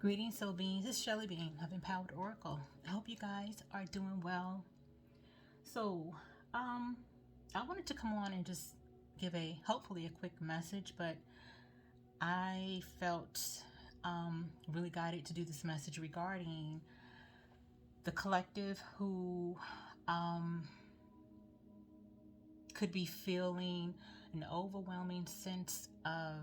Greetings, soul beings. It's Shelly Bean of Empowered Oracle. I hope you guys are doing well. So, I wanted to come on and just give hopefully a quick message, but I felt really guided to do this message regarding the collective who could be feeling an overwhelming sense of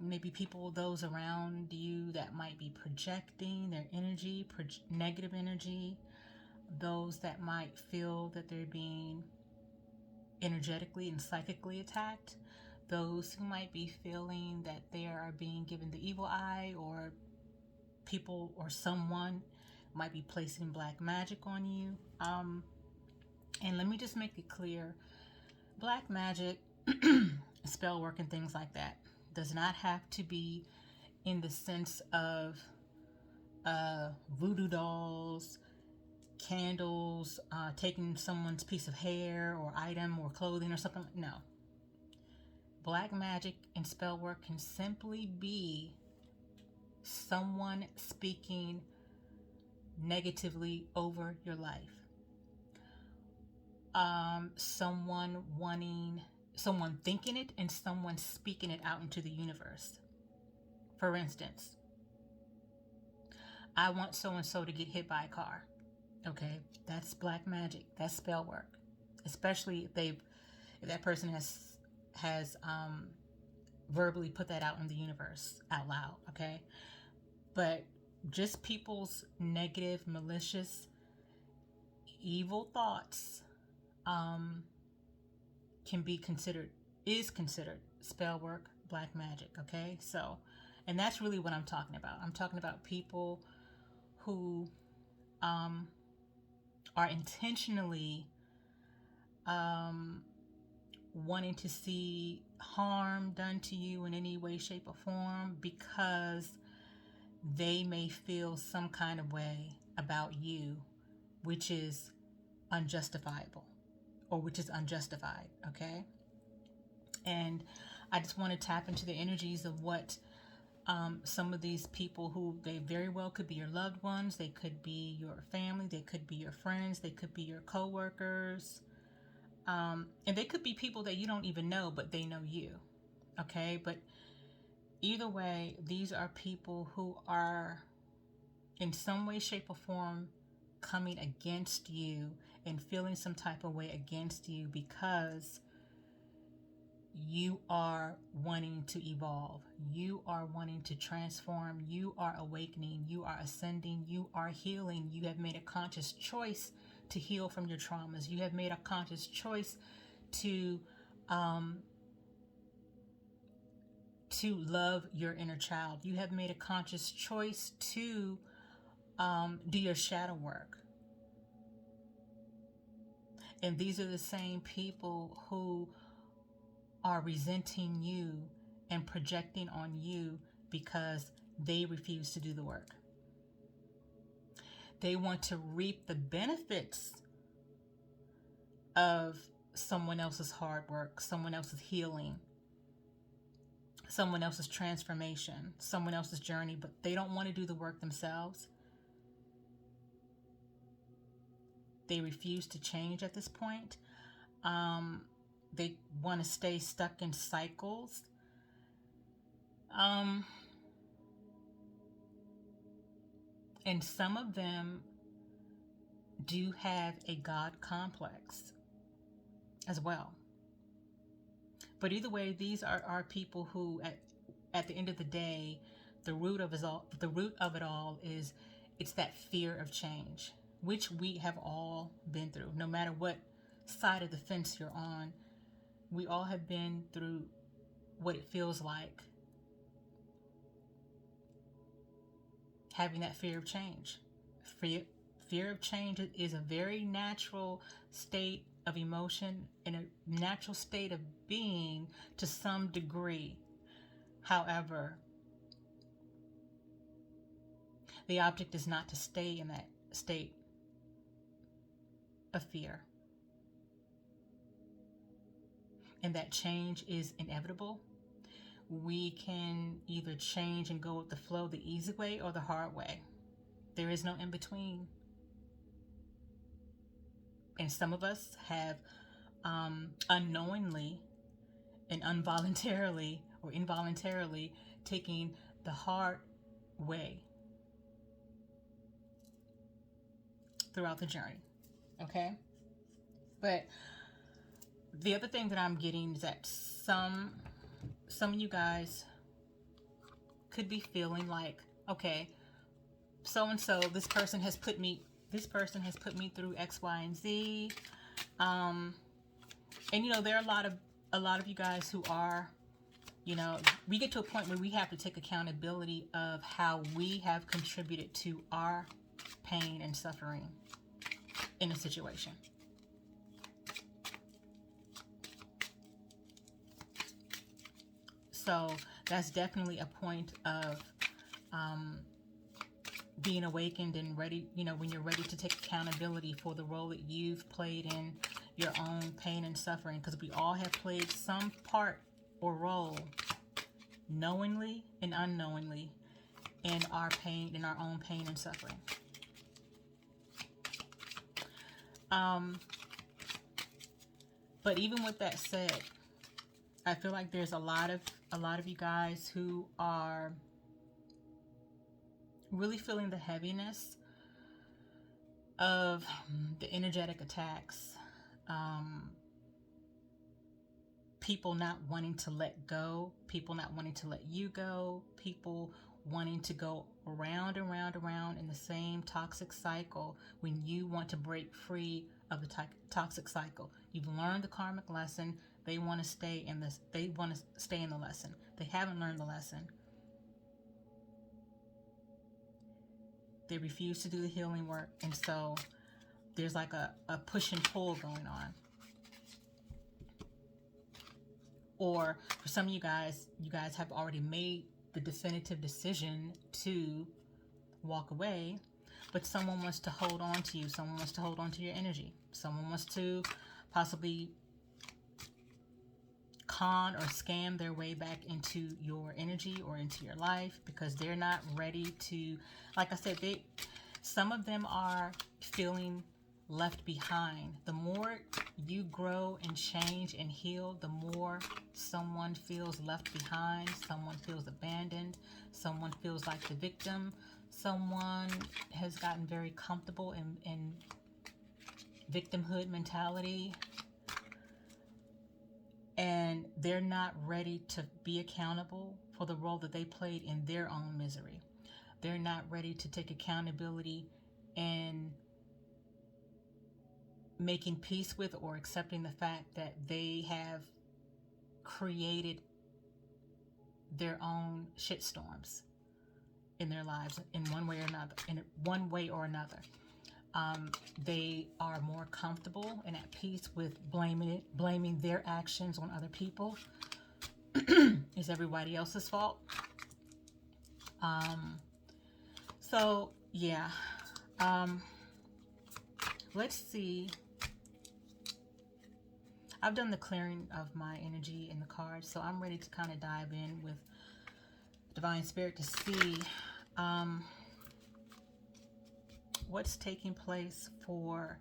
maybe those around you that might be projecting their energy, negative energy, those that might feel that they're being energetically and psychically attacked, those who might be feeling that they are being given the evil eye, or people or someone might be placing black magic on you. And let me just make it clear, black magic, spell work and things like that does not have to be in the sense of voodoo dolls, candles, taking someone's piece of hair or item or clothing or something. No. Black magic and spell work can simply be someone speaking negatively over your life. Someone thinking it and someone speaking it out into the universe. For instance, I want so-and-so to get hit by a car. Okay, that's black magic. That's spell work. Especially if that person has verbally put that out in the universe out loud. Okay, but just people's negative, malicious, evil thoughts is considered spell work, black magic. Okay, so, and that's really what I'm talking about. I'm talking about people who are intentionally wanting to see harm done to you in any way, shape, or form because they may feel some kind of way about you, which is unjustifiable, or which is unjustified. Okay, and I just want to tap into the energies of what some of these people, who they very well could be your loved ones, they could be your family, they could be your friends, they could be your co-workers, and they could be people that you don't even know, but they know you. Okay, but either way, these are people who are in some way, shape, or form coming against you and feeling some type of way against you because you are wanting to evolve. You are wanting to transform. You are awakening. You are ascending. You are healing. You have made a conscious choice to heal from your traumas. You have made a conscious choice to love your inner child. You have made a conscious choice to do your shadow work. And these are the same people who are resenting you and projecting on you because they refuse to do the work. They want to reap the benefits of someone else's hard work, someone else's healing, someone else's transformation, someone else's journey, but they don't want to do the work themselves. They refuse to change at this point. They want to stay stuck in cycles. And some of them do have a God complex as well. But either way, these are people who, at the end of the day, the root of it all is it's that fear of change, which we have all been through. No matter what side of the fence you're on, we all have been through what it feels like having that fear of change. Fear of change is a very natural state of emotion and a natural state of being to some degree. However, the object is not to stay in that state of fear. And that change is inevitable. we can either change and go with the flow the easy way or the hard way. There is no in between. And some of us have unknowingly and involuntarily or involuntarily taking the hard way throughout the journey. Okay? But the other thing that I'm getting is that some of you guys could be feeling like, okay, so and so, this person has put me through X, Y, and Z. And you know, there are a lot of you guys who are, you know, we get to a point where we have to take accountability of how we have contributed to our pain and suffering in a situation. So that's definitely a point of being awakened and ready, you know, when you're ready to take accountability for the role that you've played in your own pain and suffering, because we all have played some part or role, knowingly and unknowingly, in our pain, in our own pain and suffering. But even with that said, I feel like there's a lot of you guys who are really feeling the heaviness of the energetic attacks, people not wanting to let go, people not wanting to let you go, people wanting to go around and round and round in the same toxic cycle when you want to break free of the toxic cycle. You've learned the karmic lesson. They want to stay in this. They want to stay in the lesson. They haven't learned the lesson. They refuse to do the healing work, and so there's like a push and pull going on. Or for some of you guys have already made the definitive decision to walk away, but someone wants to hold on to you. Someone wants to hold on to your energy. Someone wants to possibly con or scam their way back into your energy or into your life because they're not ready to, like I said, some of them are feeling left behind. The more you grow and change and heal, the more someone feels left behind, someone feels abandoned, someone feels like the victim, someone has gotten very comfortable in victimhood mentality, and they're not ready to be accountable for the role that they played in their own misery. They're not ready to take accountability and making peace with or accepting the fact that they have created their own shitstorms in their lives in one way or another. They are more comfortable and at peace with blaming their actions on other people. It's everybody else's fault. So yeah, let's see. I've done the clearing of my energy in the cards, so I'm ready to kind of dive in with Divine Spirit to see what's taking place for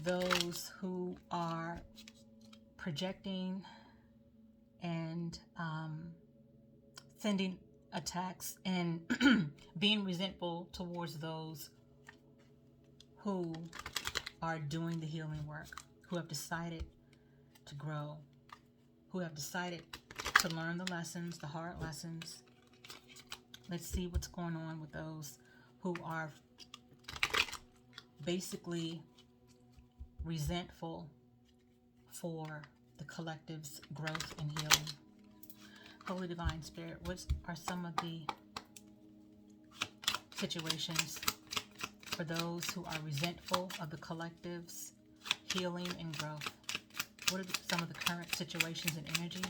those who are projecting and sending attacks and being resentful towards those who are doing the healing work, who have decided to grow, who have decided to learn the lessons, the hard lessons. Let's see what's going on with those who are basically resentful for the collective's growth and healing. Holy Divine Spirit, what are some of the situations for those who are resentful of the collective's healing and growth? What are some of the current situations and energies?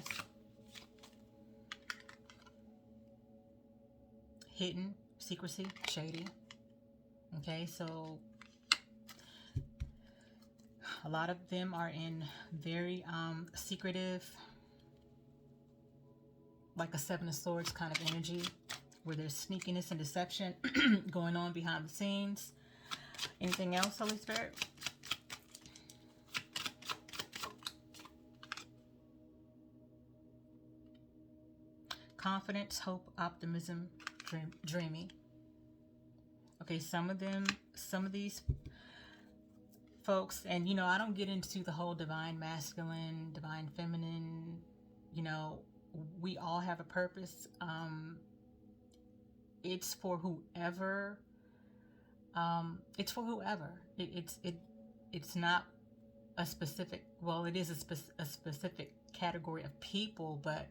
Hidden, secrecy, shady. Okay, so a lot of them are in very secretive like a Seven of Swords kind of energy, where there's sneakiness and deception going on behind the scenes. Anything else, Holy Spirit? Confidence, hope, optimism, dreaming. Okay, some of these folks, and you know, I don't get into the whole divine masculine, divine feminine, you know, we all have a purpose. It's for whoever. It's for whoever. It's not a specific. Well, it is a specific category of people, but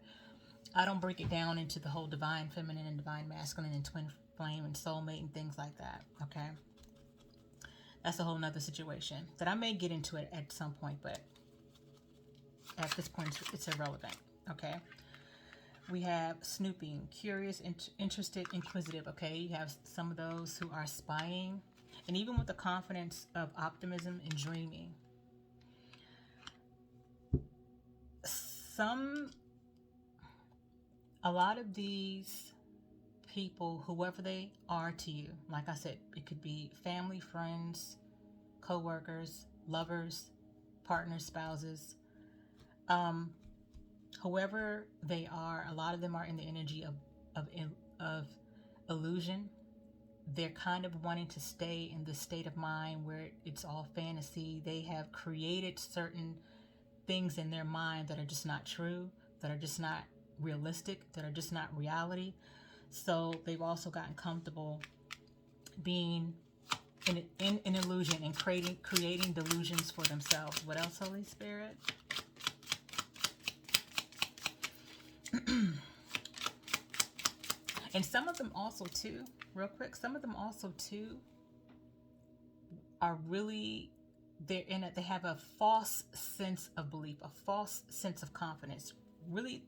I don't break it down into the whole divine feminine and divine masculine and twin flame and soulmate and things like that. Okay, that's a whole nother situation that I may get into it at some point, but at this point it's irrelevant. Okay, we have snooping, curious, interested, inquisitive. Okay, you have some of those who are spying, and even with the confidence of optimism and dreaming. A lot of these people, whoever they are to you, like I said, it could be family, friends, co-workers, lovers, partners, spouses, whoever they are, a lot of them are in the energy of illusion. They're kind of wanting to stay in the state of mind where it's all fantasy. They have created certain things in their mind that are just not true, that are just not realistic, that are just not reality. So they've also gotten comfortable being in an illusion and creating delusions for themselves. What else, Holy Spirit? And some of them also too, real quick, some of them also too are really, they have a false sense of belief, a false sense of confidence. Really,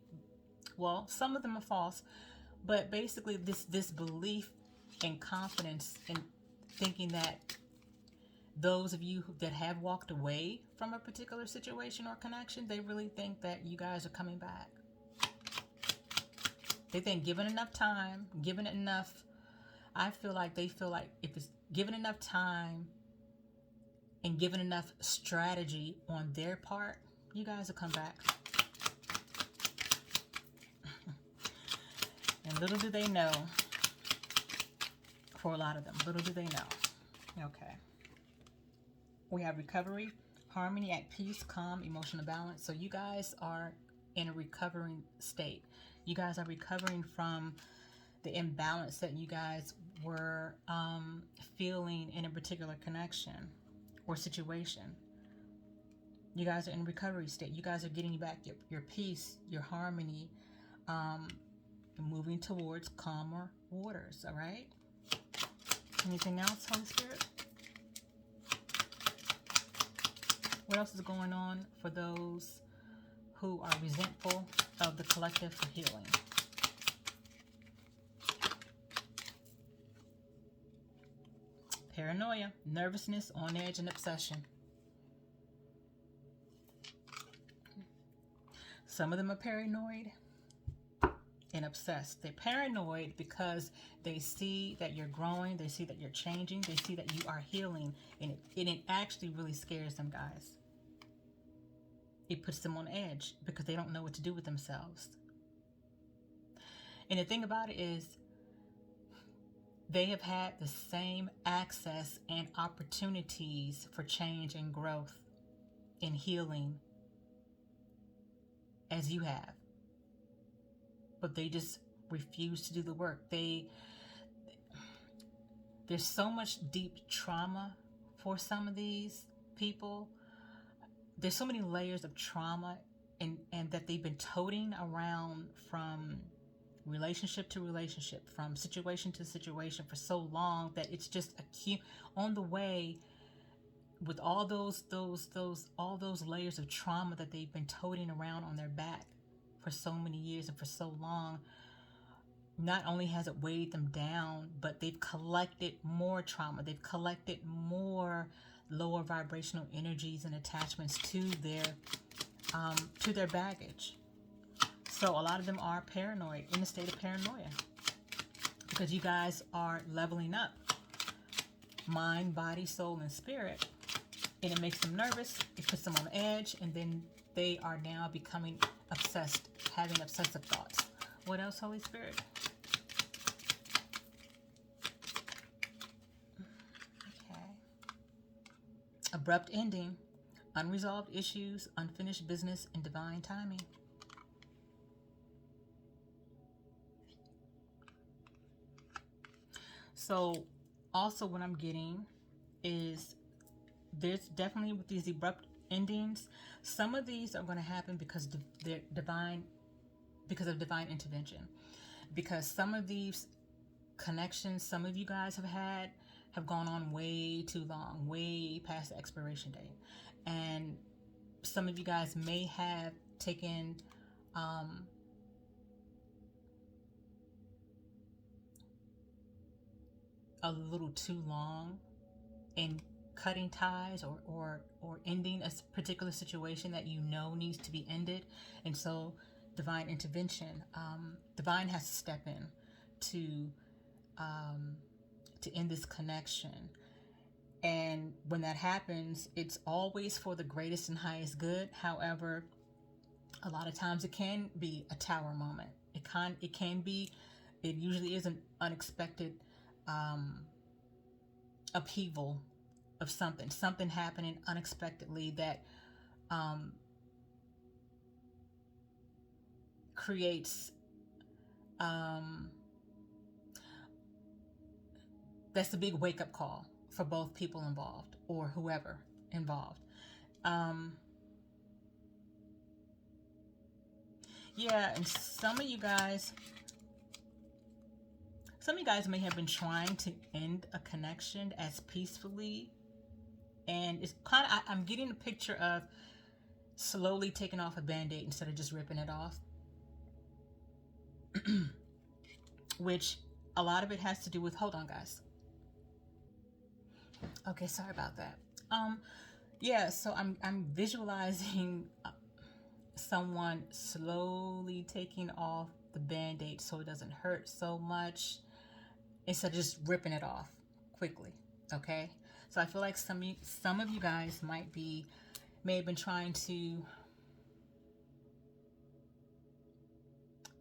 well, some of them are false, but basically this belief and confidence in thinking that those of you that have walked away from a particular situation or connection, they really think that you guys are coming back. They think given enough time, given enough, they feel like if it's given enough time and given enough strategy on their part, you guys will come back. And little do they know, for a lot of them, little do they know. Okay. We have recovery, harmony, at peace, calm, emotional balance. So you guys are in a recovering state. You guys are recovering from the imbalance that you guys were feeling in a particular connection or situation. You guys are in a recovery state. You guys are getting back your peace, your harmony, moving towards calmer waters. All right? Anything else, Holy Spirit? What else is going on for those who are resentful of the collective for healing? Paranoia, nervousness, on edge, and obsession. Some of them are paranoid and obsessed. They're paranoid because they see that you're growing, they see that you're changing, they see that you are healing, and it actually really scares them, guys. It puts them on edge because they don't know what to do with themselves. And the thing about it is, they have had the same access and opportunities for change and growth and healing as you have. But they just refuse to do the work. There's so much deep trauma for some of these people. There's so many layers of trauma and that they've been toting around from relationship to relationship, from situation to situation for so long that it's just on the way with all those layers of trauma that they've been toting around on their back for so many years and for so long. Not only has it weighed them down, but they've collected more trauma. They've collected more lower vibrational energies and attachments to their baggage. So a lot of them are paranoid, in a state of paranoia, because you guys are leveling up mind, body, soul, and spirit, and it makes them nervous. It puts them on edge, and then they are now becoming obsessed, having obsessive thoughts. What else, Holy Spirit? Okay. Abrupt ending, unresolved issues, unfinished business, and divine timing. So also what I'm getting is there's definitely, with these abrupt endings, some of these are going to happen because they're divine, because of divine intervention. Because some of these connections some of you guys have gone on way too long, way past the expiration date. And some of you guys may have taken a little too long in cutting ties, or ending a particular situation that you know needs to be ended. And so divine intervention, divine has to step in to end this connection. And when that happens, it's always for the greatest and highest good. However, a lot of times it can be a tower moment. It usually is an unexpected upheaval of something happening unexpectedly that creates that's the big wake-up call for both people involved, or whoever involved. Yeah, and some of you guys may have been trying to end a connection as peacefully, and it's kind of, I'm getting a picture of slowly taking off a band-aid instead of just ripping it off. Which a lot of it has to do with, hold on guys. Okay, sorry about that. Yeah, so I'm visualizing someone slowly taking off the band-aid so it doesn't hurt so much, instead of just ripping it off quickly. Okay, so I feel like some of you guys may have been trying to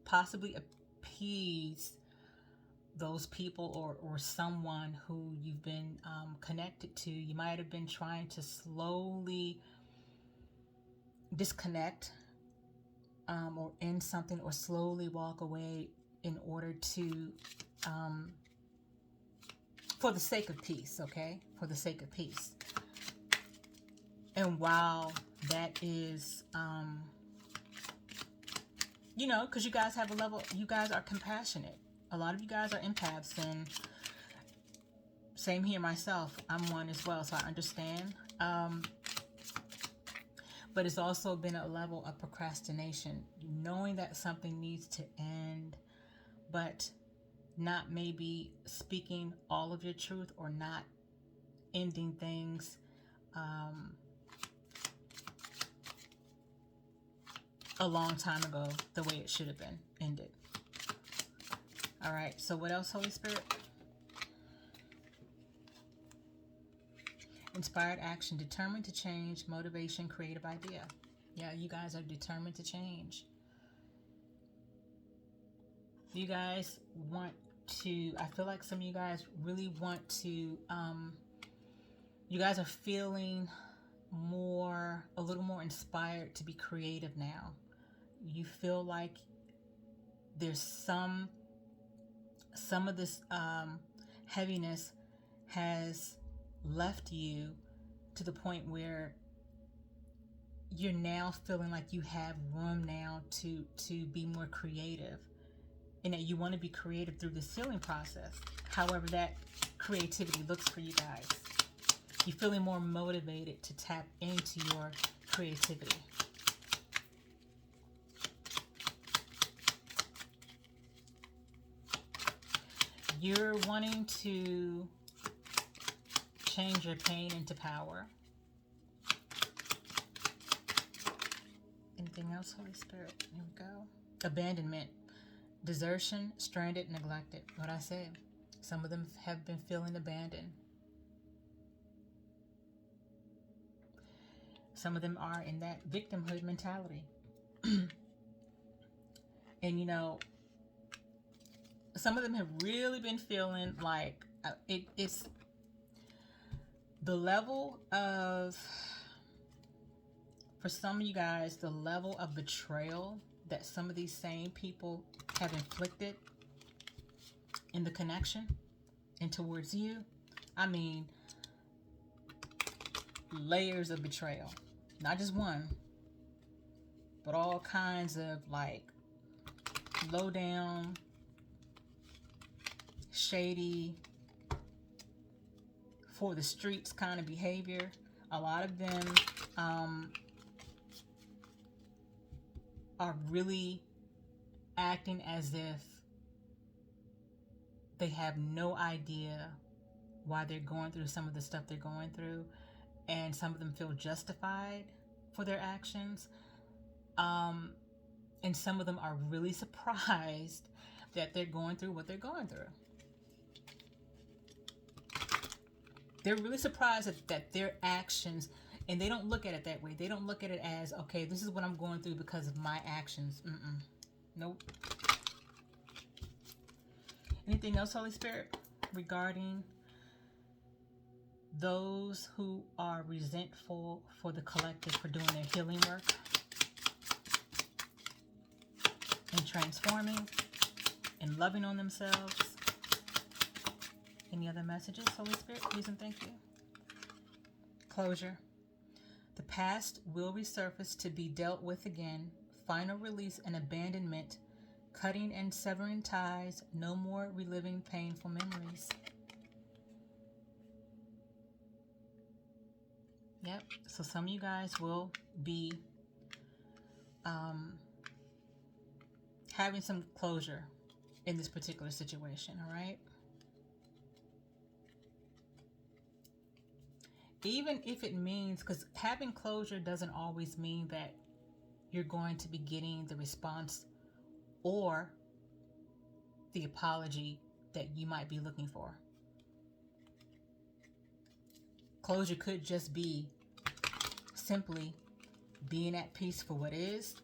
possibly appease those people, or someone who you've been connected to. You might have been trying to slowly disconnect, or end something, or slowly walk away in order to for the sake of peace. Okay, for the sake of peace. And while that is because you guys have a level, you guys are compassionate. A lot of you guys are empaths, and same here myself. I'm one as well, so I understand. But it's also been a level of procrastination, knowing that something needs to end, but not maybe speaking all of your truth, or not ending things a long time ago the way it should have been ended. All right, so what else, Holy Spirit? Inspired action, determined to change, motivation, creative idea. Yeah, you guys are determined to change. You guys want to, I feel like some of you guys really want to, you guys are feeling a little more inspired to be creative now. You feel like there's some of this heaviness has left you, to the point where you're now feeling like you have room now to be more creative, and that you want to be creative through this healing process. However that creativity looks for you guys, you're feeling more motivated to tap into your creativity. You're wanting to change your pain into power. Anything else, Holy Spirit? Here we go. Abandonment, desertion, stranded, neglected. What I said. Some of them have been feeling abandoned. Some of them are in that victimhood mentality. And you know, some of them have really been feeling like it's the level of, for some of you guys, the level of betrayal that some of these same people have inflicted in the connection and towards you. I mean, layers of betrayal. Not just one, but all kinds of like low down, shady, for the streets kind of behavior. A lot of them are really acting as if they have no idea why they're going through some of the stuff they're going through, and some of them feel justified for their actions. And some of them are really surprised that they're going through what they're going through. They're really surprised that their actions, and they don't look at it that way. They don't look at it as, okay, this is what I'm going through because of my actions. Nope. Anything else, Holy Spirit, regarding those who are resentful for the collective for doing their healing work and transforming and loving on themselves? Any other messages, Holy Spirit, please and thank you. Closure. The past will resurface to be dealt with again. Final release and abandonment. Cutting and severing ties. No more reliving painful memories. Yep. So some of you guys will be having some closure in this particular situation, all right? Even if it means, because having closure doesn't always mean that you're going to be getting the response or the apology that you might be looking for. Closure could just be simply being at peace for what is,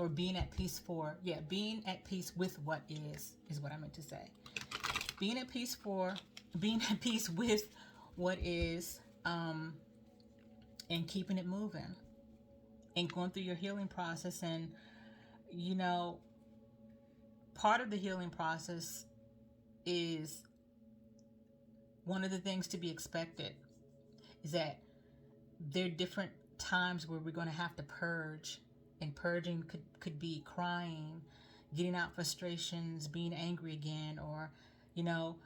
or being at peace for, being at peace with what is what I meant to say. Being at peace with what is, and keeping it moving and going through your healing process. And you know, part of the healing process is, one of the things to be expected is that there are different times where we're going to have to purge, and purging could be crying, getting out frustrations, being angry again, or you know,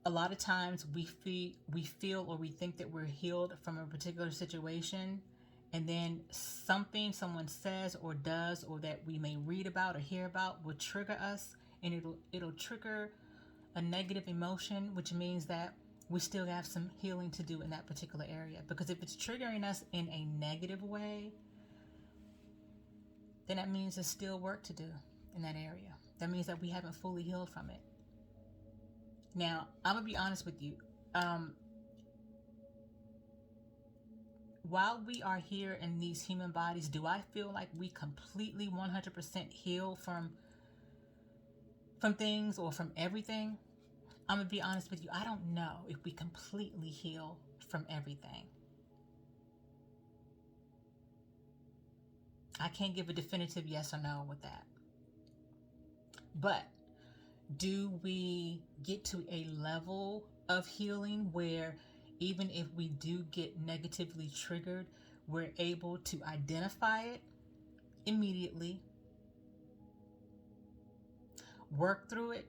a lot of times we feel or we think that we're healed from a particular situation, and then something someone says or does, or that we may read about or hear about, will trigger us, and it'll trigger a negative emotion, which means that we still have some healing to do in that particular area. Because if it's triggering us in a negative way, then that means there's still work to do in that area. That means that we haven't fully healed from it. Now, I'm going to be honest with you. While we are here in these human bodies, do I feel like we completely 100% heal from things or from everything? I'm going to be honest with you. I don't know if we completely heal from everything. I can't give a definitive yes or no with that. But do we get to a level of healing where even if we do get negatively triggered, we're able to identify it immediately, work through it,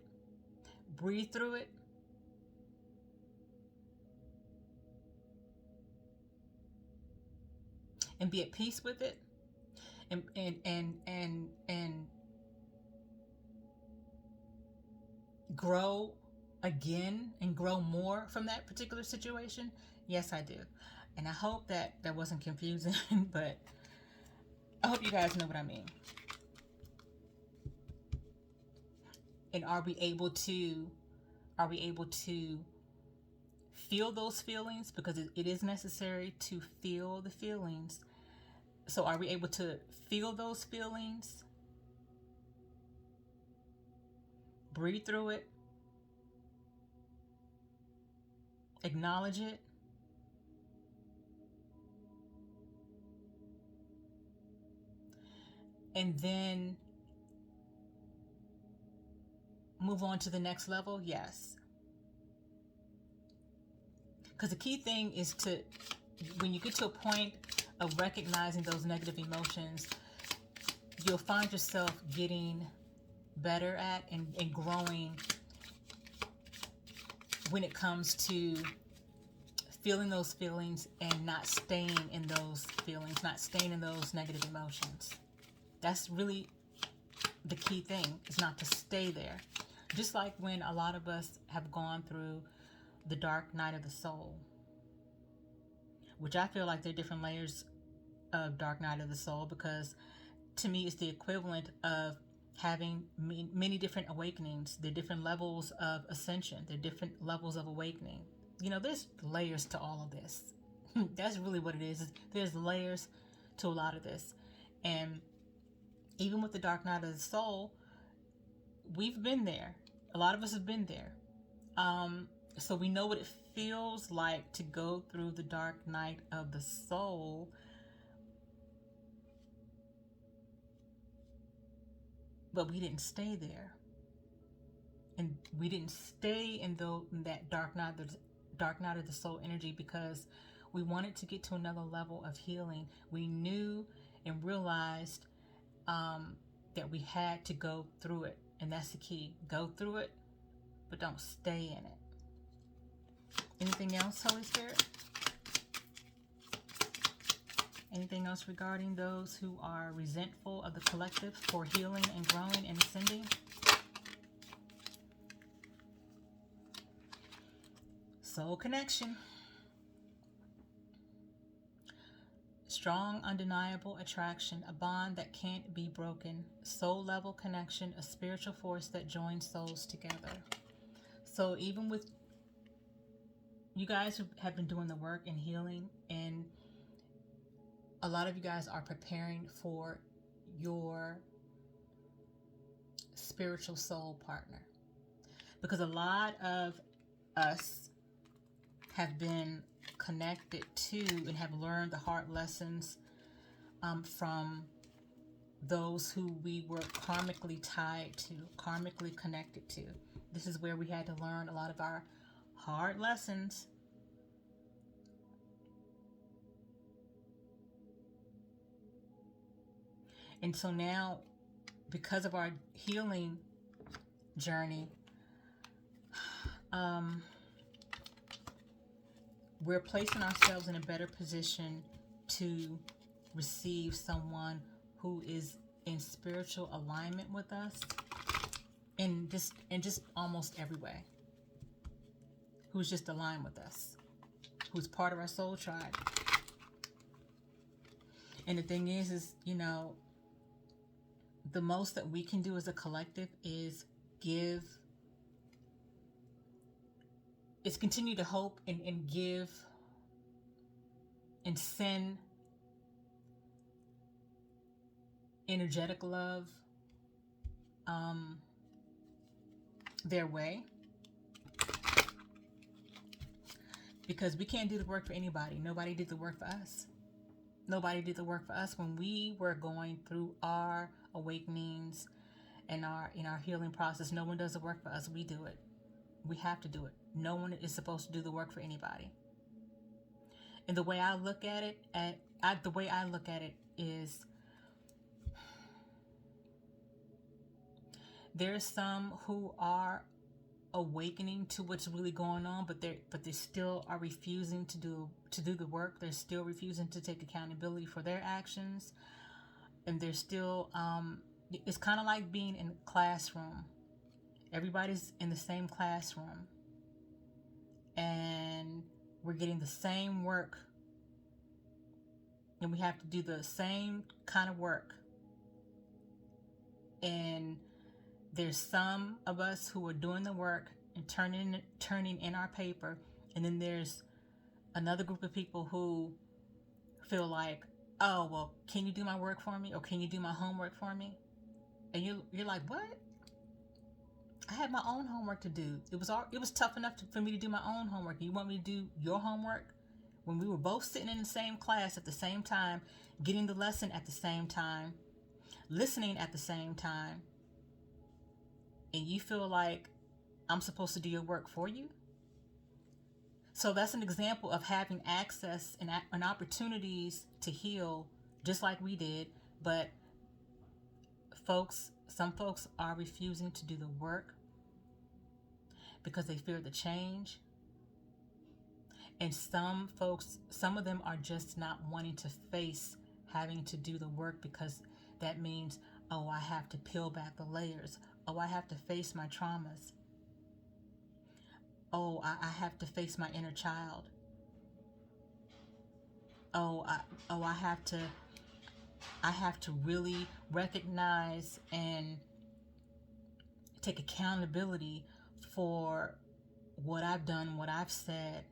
breathe through it, and be at peace with it, and grow again and grow more from that particular situation? Yes, I do. And I hope that wasn't confusing, but I hope you guys know what I mean. And are we able to feel those feelings? Because it is necessary to feel the feelings. So are we able to feel those feelings, breathe through it, acknowledge it, and then move on to the next level? Yes. Because the key thing is to, when you get to a point of recognizing those negative emotions, you'll find yourself getting better at and growing when it comes to feeling those feelings and not staying in those feelings, not staying in those negative emotions. That's really the key thing, is not to stay there. Just like when a lot of us have gone through the dark night of the soul, which I feel like there are different layers of dark night of the soul, because to me it's the equivalent of having many different awakenings. There are different levels of ascension. There are different levels of awakening. There's layers to all of this. That's really what it is. There's layers to a lot of this. And even with the dark night of the soul, we've been there. A lot of us have been there. So we know what it feels like to go through the dark night of the soul. But we didn't stay there. And we didn't stay in that dark night of the soul energy because we wanted to get to another level of healing. We knew and realized that we had to go through it. And that's the key. Go through it, but don't stay in it. Anything else, Holy Spirit? Anything else regarding those who are resentful of the collective for healing and growing and ascending? Soul connection. Strong, undeniable attraction, a bond that can't be broken. Soul level connection, a spiritual force that joins souls together. So even with you guys who have been doing the work and healing, and a lot of you guys are preparing for your spiritual soul partner, because a lot of us have been connected to and have learned the hard lessons from those who we were karmically tied to, karmically connected to. This is where we had to learn a lot of our hard lessons. And so now, because of our healing journey, we're placing ourselves in a better position to receive someone who is in spiritual alignment with us in just almost every way, who's just aligned with us, who's part of our soul tribe. And the thing is the most that we can do as a collective is continue to hope and give and send energetic love their way, because we can't do the work for anybody. Nobody did the work for us. Nobody did the work for us when we were going through our awakenings and our healing process. No one does the work for us. We do it. We have to do it. No one is supposed to do the work for anybody. And the way I look at it, is there's some who are awakening to what's really going on, but they still are refusing to do the work. They're still refusing to take accountability for their actions, and they're still it's kind of like being in a classroom. Everybody's in the same classroom, and we're getting the same work, and we have to do the same kind of work, and There's some of us who are doing the work and turning in our paper, and then there's another group of people who feel like, oh, well, can you do my work for me, or can you do my homework for me? And you're like, what? I had my own homework to do. It was tough enough for me to do my own homework. You want me to do your homework? When we were both sitting in the same class at the same time, getting the lesson at the same time, listening at the same time, and you feel like I'm supposed to do your work for you? So that's an example of having access and opportunities to heal just like we did, but some folks are refusing to do the work because they fear the change. And some of them are just not wanting to face having to do the work because that means, oh, I have to peel back the layers. Oh, I have to face my traumas. Oh, I have to face my inner child. I have to really recognize and take accountability for what I've done, what I've said,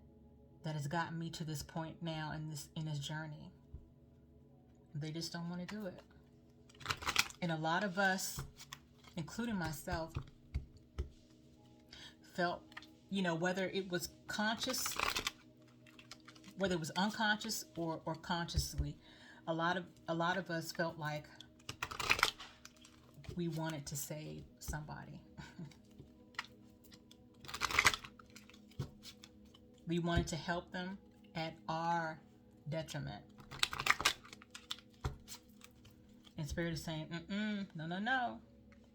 that has gotten me to this point now in this journey. They just don't want to do it. And a lot of us, including myself, felt, whether it was unconscious or consciously, a lot of us felt like we wanted to save somebody. We wanted to help them at our detriment. And Spirit is saying, no.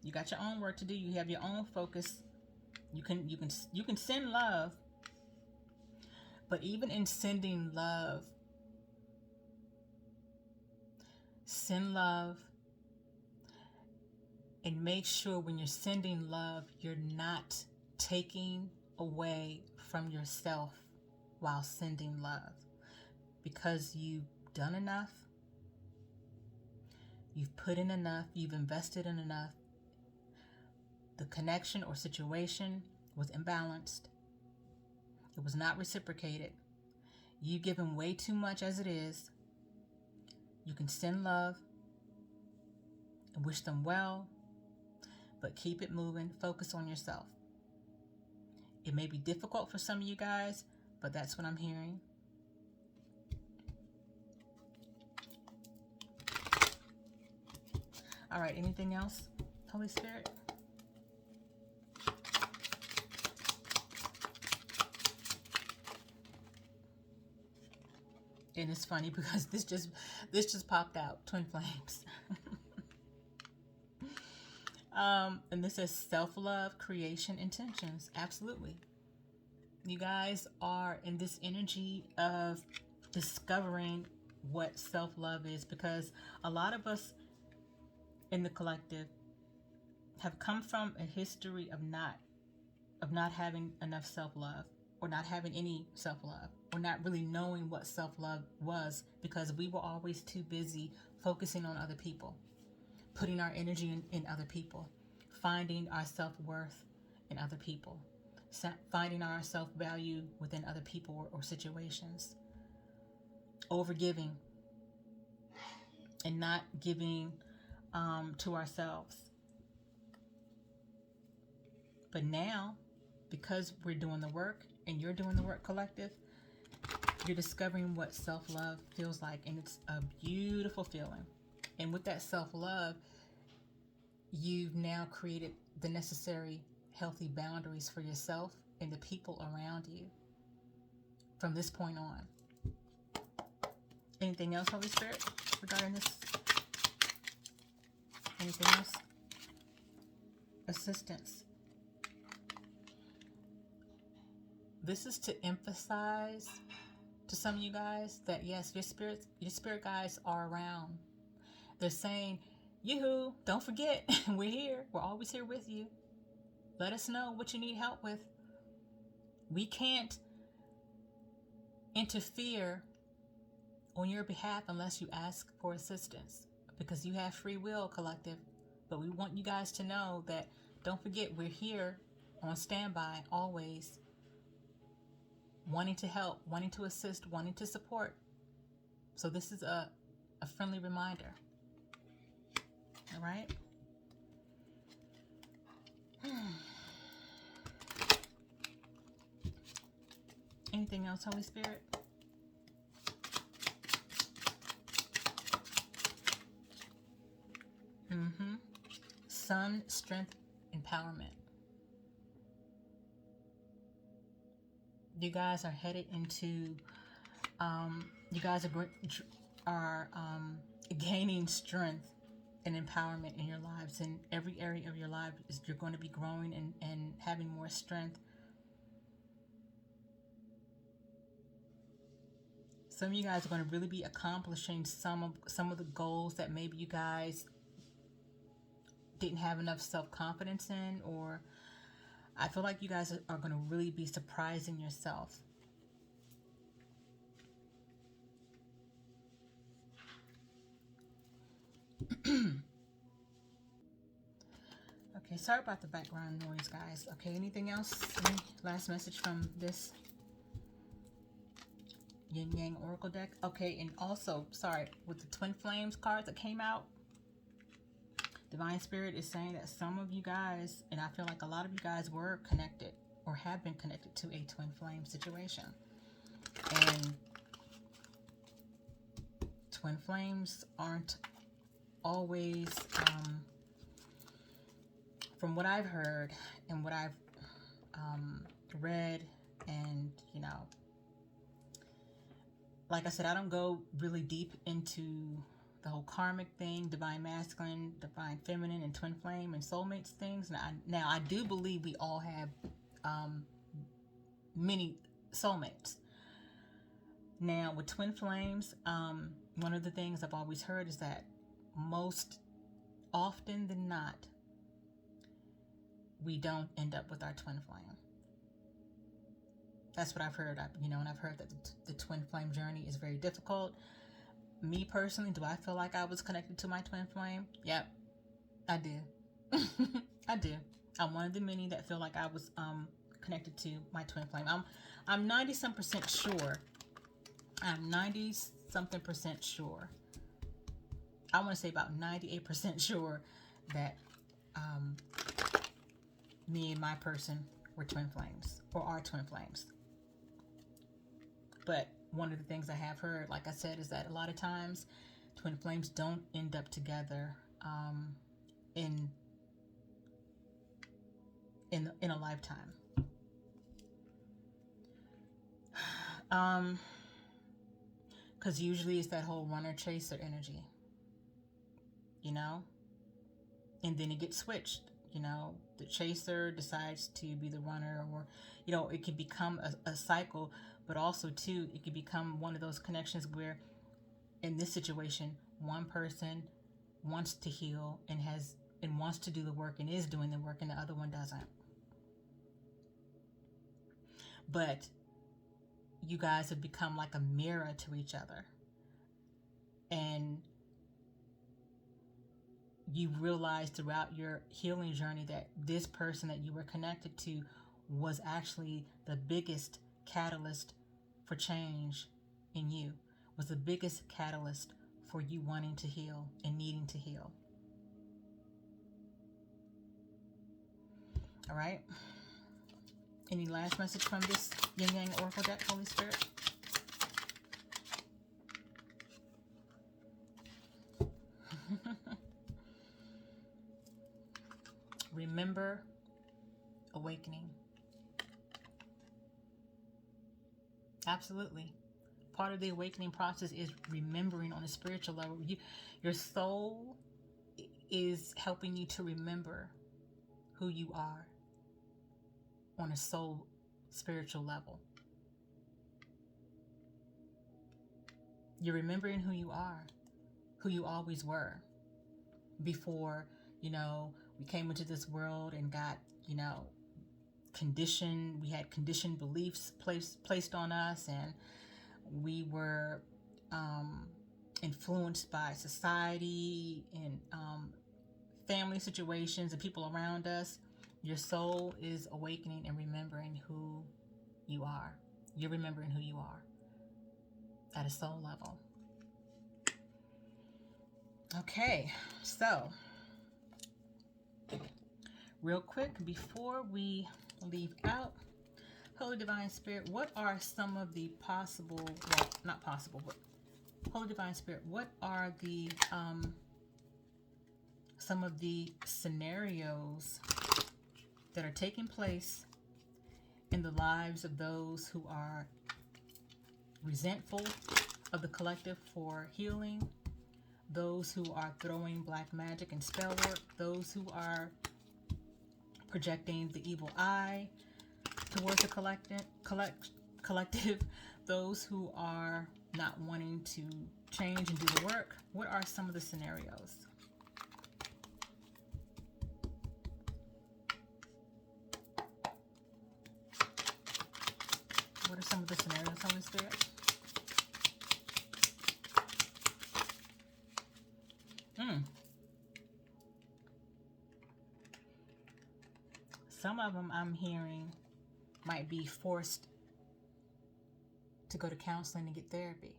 You got your own work to do. You have your own focus. You can send love, but even in sending love, send love, and make sure when you're sending love, you're not taking away from yourself while sending love, because you've done enough, you've put in enough, you've invested in enough. The connection or situation was imbalanced. It was not reciprocated. You've given way too much as it is. You can send love and wish them well, but keep it moving. Focus on yourself. It may be difficult for some of you guys, but that's what I'm hearing. All right, anything else, Holy Spirit? And it's funny because this just popped out, twin flames. And this says self-love, creation, intentions. Absolutely. You guys are in this energy of discovering what self-love is, because a lot of us in the collective have come from a history of not having enough self-love, or not having any self-love, or not really knowing what self-love was, because we were always too busy focusing on other people, putting our energy in other people, finding our self-worth in other people, finding our self-value within other people or situations, overgiving and not giving to ourselves. But now, because we're doing the work and you're doing the work, collective, you're discovering what self-love feels like, and it's a beautiful feeling. And with that self-love, you've now created the necessary healthy boundaries for yourself and the people around you from this point on. Anything else, Holy Spirit, regarding this? Anything else? Assistance. This is to emphasize to some of you guys that yes, your spirit guides are around. They're saying, yoo-hoo, don't forget, we're here. We're always here with you. Let us know what you need help with. We can't interfere on your behalf unless you ask for assistance, because you have free will, collective. But we want you guys to know that Don't forget, we're here on standby always, wanting to help, wanting to assist, wanting to support. So this is a friendly reminder. All right? Anything else, Holy Spirit? Sun, strength, empowerment. You guys are headed into, you guys are gaining strength and empowerment in your lives. In every area of your life, you're going to be growing and having more strength. Some of you guys are going to really be accomplishing some of the goals that maybe you guys didn't have enough self-confidence in, or I feel like you guys are going to really be surprising yourself. Okay, sorry about the background noise, guys. Okay, anything else? Any last message from this Yin Yang Oracle deck? Okay, and also, sorry, with the Twin Flames cards that came out, Divine Spirit is saying that some of you guys, and I feel like a lot of you guys were connected or have been connected to a Twin Flame situation. And Twin Flames aren't always, from what I've heard and what I've read, and, you know, like I said, I don't go really deep into the whole karmic thing, divine masculine, divine feminine, and twin flame and soulmates things. Now I do believe we all have many soulmates. Now with twin flames, one of the things I've always heard is that most often than not, we don't end up with our twin flame. That's what I've heard. And I've heard that the twin flame journey is very difficult. Me personally, do I feel like I was connected to my twin flame? Yep, I do. I do. I'm one of the many that feel like I was connected to my twin flame. I'm 90-some% sure. I'm 90-something% sure. I want to say about 98% sure that me and my person were twin flames, or are twin flames. But one of the things I have heard, like I said, is that a lot of times twin flames don't end up together in a lifetime. Because usually it's that whole runner chaser energy, and then it gets switched. The chaser decides to be the runner, or it can become a cycle. But also too, it can become one of those connections where, in this situation, one person wants to heal and wants to do the work and is doing the work, and the other one doesn't. But you guys have become like a mirror to each other, and you realize throughout your healing journey that this person that you were connected to was actually the biggest catalyst for change in you, was the biggest catalyst for you wanting to heal and needing to heal. All right. Any last message from this Yin Yang Oracle deck, Holy Spirit? Remember awakening. Absolutely. Part of the awakening process is remembering on a spiritual level. Your soul is helping you to remember who you are on a soul spiritual level. You're remembering who you are, who you always were before, we came into this world and got, conditioned. We had conditioned beliefs placed on us, and we were influenced by society and family situations and people around us. Your soul is awakening and remembering who you are. You're remembering who you are at a soul level. Okay, so real quick before we leave out, Holy Divine Spirit, what are some of the possible, well, not possible, but Holy Divine Spirit, what are the some of the scenarios that are taking place in the lives of those who are resentful of the collective for healing, those who are throwing black magic and spell work, those who are projecting the evil eye towards the collective, those who are not wanting to change and do the work? What are some of the scenarios? What are some of the scenarios, Holy Spirit? Some of them I'm hearing might be forced to go to counseling and get therapy.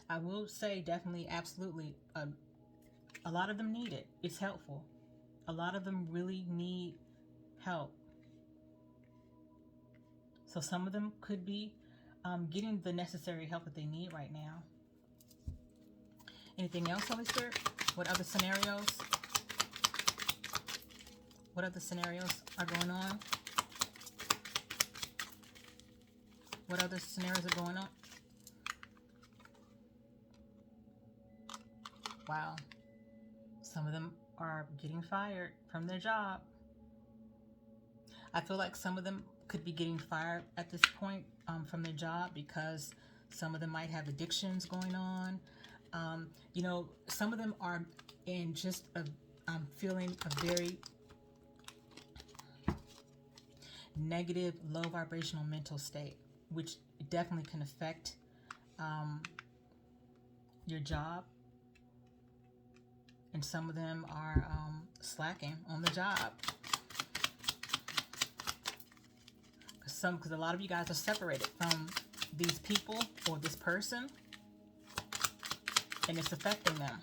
I will say definitely, absolutely, a lot of them need it. It's helpful. A lot of them really need help. So some of them could be getting the necessary help that they need right now. Anything else, Holy Spirit? What other scenarios? What other scenarios are going on? What other scenarios are going on? Wow. Some of them are getting fired from their job. I feel like some of them could be getting fired at this point from their job because some of them might have addictions going on. You know, some of them are in just I'm feeling a very negative, low vibrational mental state, which definitely can affect your job. And some of them are slacking on the job. Because a lot of you guys are separated from these people or this person, and it's affecting them.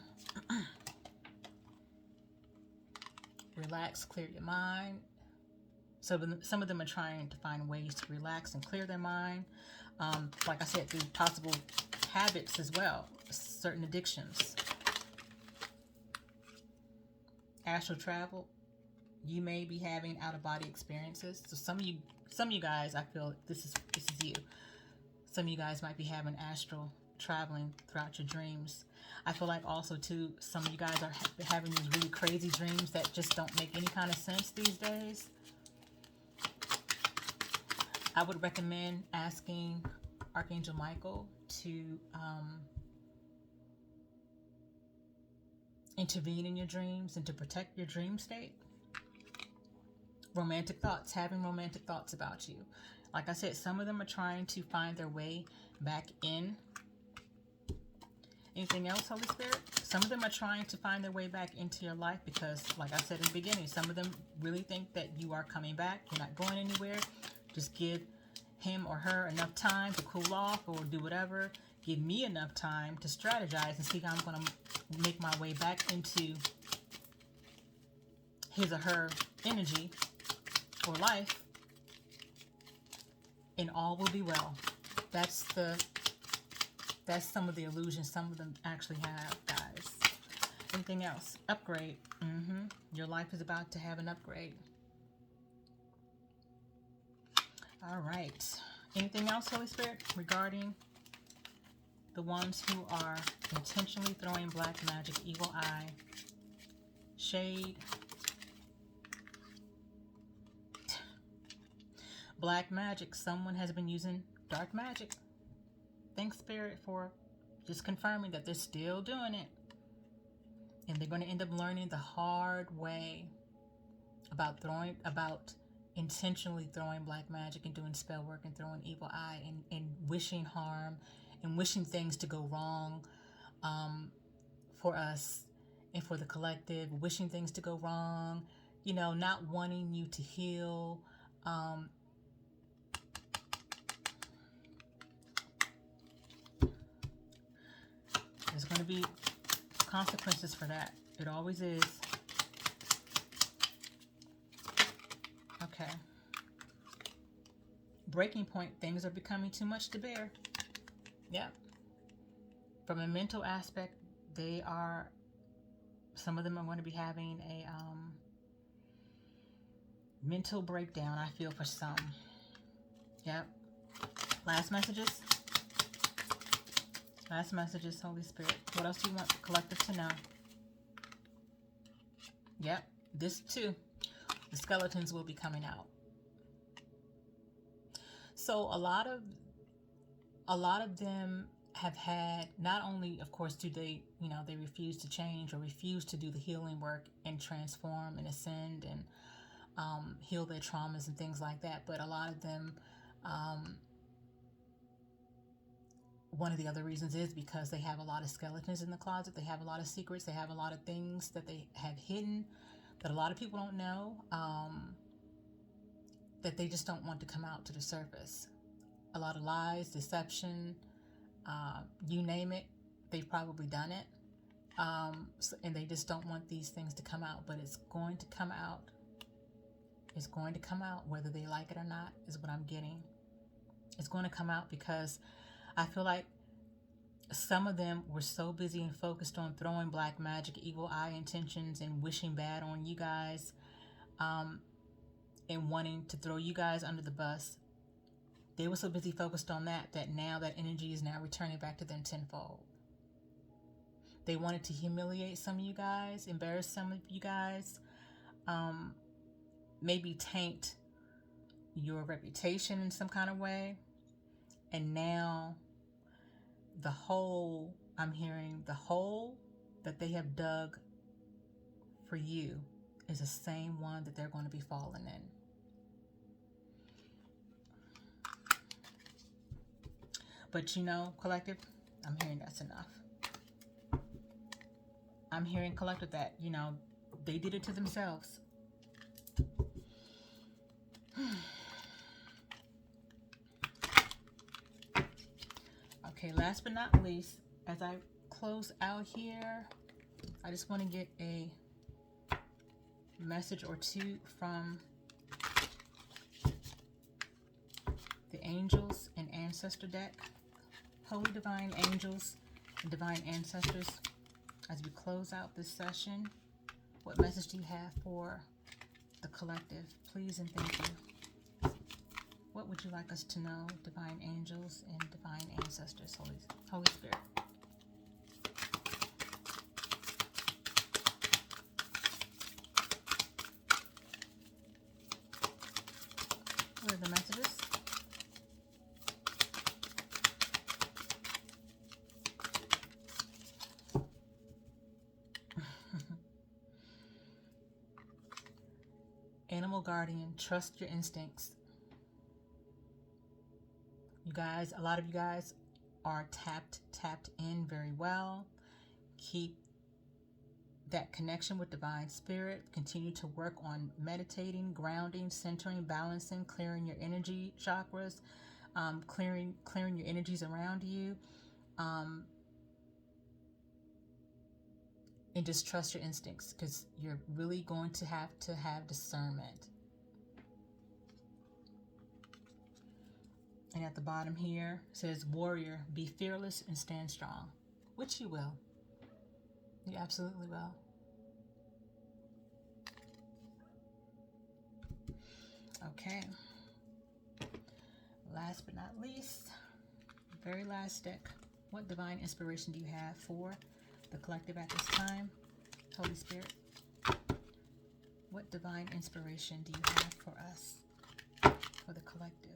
Relax, clear your mind. So some of them are trying to find ways to relax and clear their mind. Like I said, through possible habits as well, certain addictions. Astral travel. You may be having out-of-body experiences. So some of you guys, I feel this is you. Some of you guys might be having astral traveling throughout your dreams. I feel like also too, some of you guys are having these really crazy dreams that just don't make any kind of sense these days. I would recommend asking Archangel Michael to intervene in your dreams and to protect your dream state. Romantic thoughts, having romantic thoughts about you. Like I said, some of them are trying to find their way back in. Anything else, Holy Spirit? Some of them are trying to find their way back into your life because, like I said in the beginning, some of them really think that you are coming back. You're not going anywhere. Just give him or her enough time to cool off or do whatever. Give me enough time to strategize and see how I'm going to make my way back into his or her energy or life, and all will be well. That's some of the illusions some of them actually have, guys. Anything else? Upgrade. Your life is about to have an upgrade. All right. Anything else, Holy Spirit, regarding the ones who are intentionally throwing black magic, evil eye, shade, black magic? Someone has been using dark magic. Thanks, Spirit, for just confirming that they're still doing it. And they're going to end up learning the hard way about intentionally throwing black magic and doing spell work and throwing evil eye and wishing harm and wishing things to go wrong for us and for the collective, wishing things to go wrong. you know, not wanting you to heal. There's going to be consequences for that. It always is. Okay. Breaking point. Things are becoming too much to bear. Yep. From a mental aspect, some of them are going to be having a mental breakdown, I feel, for some. Yep. Last messages. Last messages, Holy Spirit. What else do you want the collective to know? Yep. This too. The skeletons will be coming out. So a lot of them have had, not only, of course, do they, you know, they refuse to change or refuse to do the healing work and transform and ascend and heal their traumas and things like that, but a lot of them, one of the other reasons is because they have a lot of skeletons in the closet. They have a lot of secrets. They have a lot of things that they have hidden that a lot of people don't know, that they just don't want to come out to the surface. A lot of lies, deception, you name it, they've probably done it. And they just don't want these things to come out, but it's going to come out. It's going to come out whether they like it or not, is what I'm getting. It's going to come out because I feel like some of them were so busy and focused on throwing black magic, evil eye intentions, and wishing bad on you guys, and wanting to throw you guys under the bus. They were so busy focused on that now that energy is now returning back to them tenfold. They wanted to humiliate some of you guys, embarrass some of you guys, maybe taint your reputation in some kind of way. And now I'm hearing the hole that they have dug for you is the same one that they're going to be falling in. But you know, collective, I'm hearing that's enough. I'm hearing, collective, that, you know, they did it to themselves. Okay, last but not least, as I close out here, I just want to get a message or two from the angels and ancestor deck. Holy divine angels and divine ancestors, as we close out this session, what message do you have for the collective? Please and thank you. What would you like us to know, divine angels and divine ancestors, Holy Spirit? What are the messages? Animal guardian, trust your instincts. You guys, a lot of you guys are tapped in very well. Keep that connection with divine spirit. Continue to work on meditating, grounding, centering, balancing, clearing your energy chakras, clearing your energies around you, and just trust your instincts, because you're really going to have discernment. And at the bottom here says, warrior, be fearless and stand strong, which you will. You absolutely will. Okay. Last but not least, very last deck. What divine inspiration do you have for the collective at this time? Holy Spirit, what divine inspiration do you have for us, for the collective?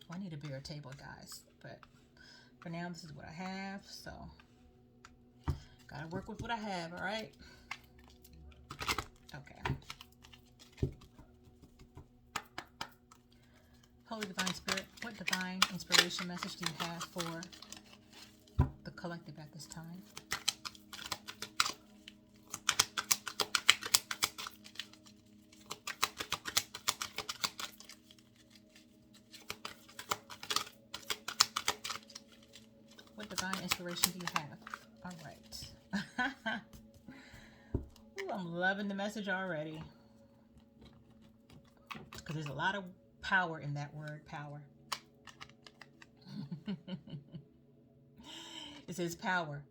Well, I need a bigger table, guys, but for now, this is what I have, so gotta work with what I have, all right? Okay. Holy Divine Spirit, what divine inspiration message do you have for the collective at this time? inspiration do you have? All right. Ooh, I'm loving the message already. Because there's a lot of power in that word, power. It says power.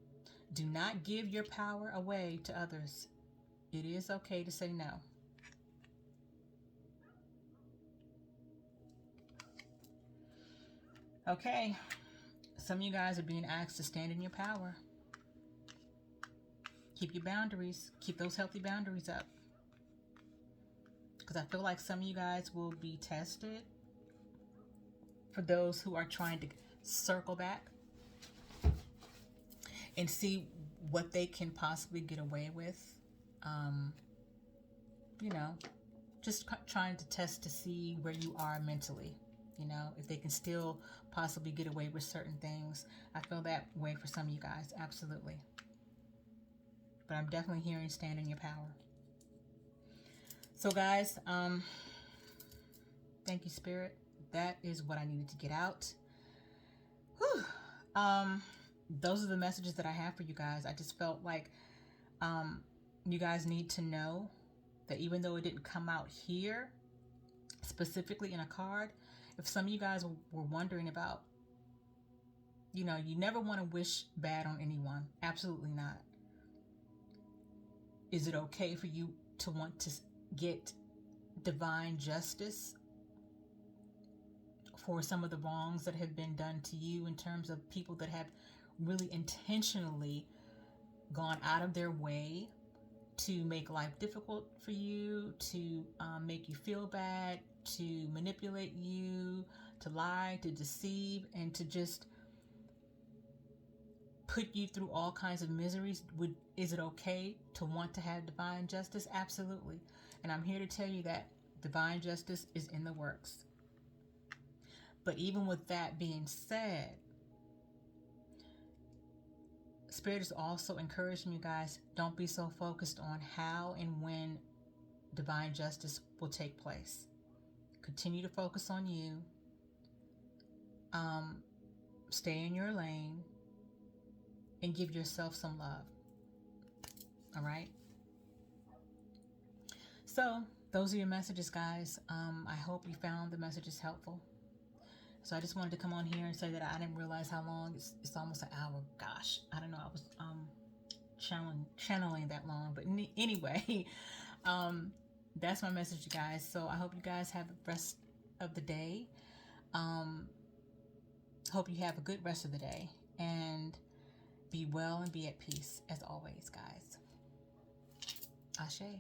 Do not give your power away to others. It is okay to say no. Okay. Some of you guys are being asked to stand in your power. Keep your boundaries. Keep those healthy boundaries up. Because I feel like some of you guys will be tested. For those who are trying to circle back and see what they can possibly get away with. You know, just trying to test to see where you are mentally. You know, if they can still possibly get away with certain things. I feel that way for some of you guys, absolutely. But I'm definitely hearing stand in your power. So guys, thank you, Spirit. That is what I needed to get out. Whew. Those are the messages that I have for you guys. I just felt like you guys need to know that even though it didn't come out here specifically in a card, if some of you guys were wondering about, you know, you never want to wish bad on anyone. Absolutely not. Is it okay for you to want to get divine justice for some of the wrongs that have been done to you, in terms of people that have really intentionally gone out of their way to make life difficult for you, to make you feel bad, to manipulate you, to lie, to deceive, and to just put you through all kinds of miseries? Is it okay to want to have divine justice? Absolutely. And I'm here to tell you that divine justice is in the works. But even with that being said, Spirit is also encouraging you guys, don't be so focused on how and when divine justice will take place. Continue to focus on you. Stay in your lane and give yourself some love. All right? So those are your messages, guys. I hope you found the messages helpful. So I just wanted to come on here and say that I didn't realize how long. It's almost an hour. Gosh, I don't know. I was channeling that long. But anyway, that's my message, you guys. So I hope you guys have the rest of the day. Hope you have a good rest of the day. And be well and be at peace, as always, guys. Ashe.